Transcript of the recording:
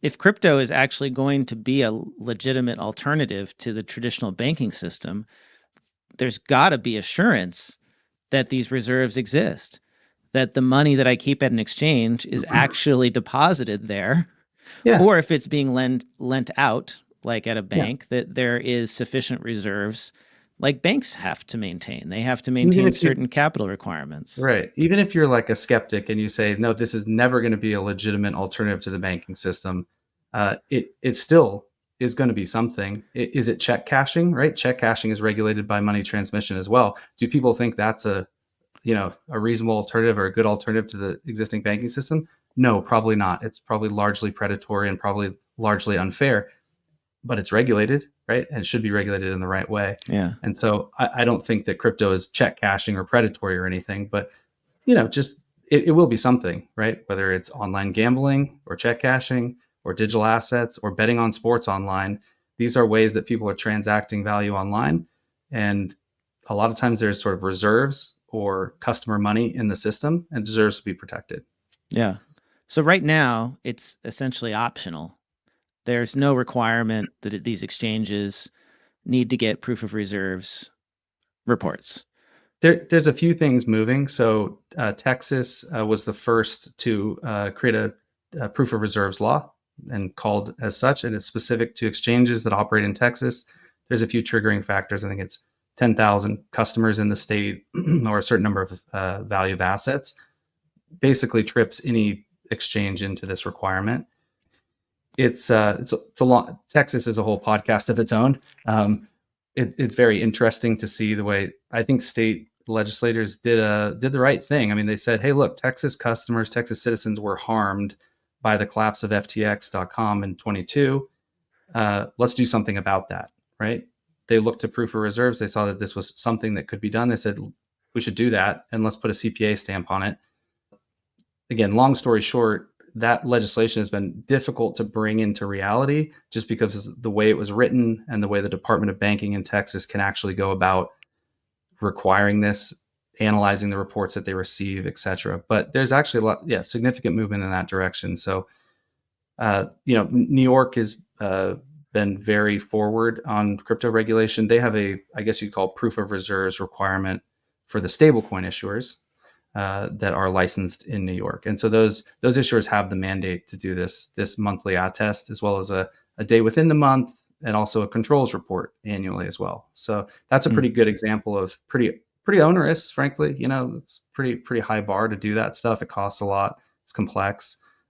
if crypto is actually going to be a legitimate alternative to the traditional banking system, there's got to be assurance that these reserves exist, that the money that I keep at an exchange is actually deposited there, Yeah, or if it's being lent out, like at a yeah. bank, that there is sufficient reserves, like banks have to maintain. They have to Even maintain if you certain capital requirements. Right. Even if you're like a skeptic and you say, no, this is never going to be a legitimate alternative to the banking system, it still is going to be something. Is it check cashing? Right. Check cashing is regulated by money transmission as well. Do people think that's a reasonable alternative or a good alternative to the existing banking system? No, probably not. It's probably largely predatory and probably largely unfair, but it's regulated, right? And it should be regulated in the right way. Yeah. And so I don't think that crypto is check cashing or predatory or anything, but just it will be something, right? Whether it's online gambling or check cashing or digital assets or betting on sports online, these are ways that people are transacting value online. And a lot of times there's sort of reserves or customer money in the system and deserves to be protected. Yeah. So right now, it's essentially optional. There's no requirement that these exchanges need to get proof of reserves reports. There's a few things moving. So Texas was the first to create a proof of reserves law and called as such, and it's specific to exchanges that operate in Texas. There's a few triggering factors. I think it's 10,000 customers in the state or a certain number of value of assets. Basically, trips any exchange into this requirement. It's a long. Texas is a whole podcast of its own. It's very interesting to see the way I think state legislators did the right thing. I mean, they said, "Hey, look, Texas customers, Texas citizens were harmed by the collapse of FTX.com in 22. Let's do something about that." Right? They looked to proof of reserves. They saw that this was something that could be done. They said, "We should do that, and let's put a CPA stamp on it." Again, long story short, that legislation has been difficult to bring into reality just because the way it was written and the way the Department of Banking in Texas can actually go about requiring this, analyzing the reports that they receive, et cetera. But there's actually significant movement in that direction. So, New York has been very forward on crypto regulation. They have I guess you'd call proof of reserves requirement for the stablecoin issuers that are licensed in New York. And so those issuers have the mandate to do this monthly attest, as well as a day within the month, and also a controls report annually as well. So that's a Hmm. pretty good example of pretty onerous, frankly. It's pretty high bar to do that stuff. It costs a lot. It's complex.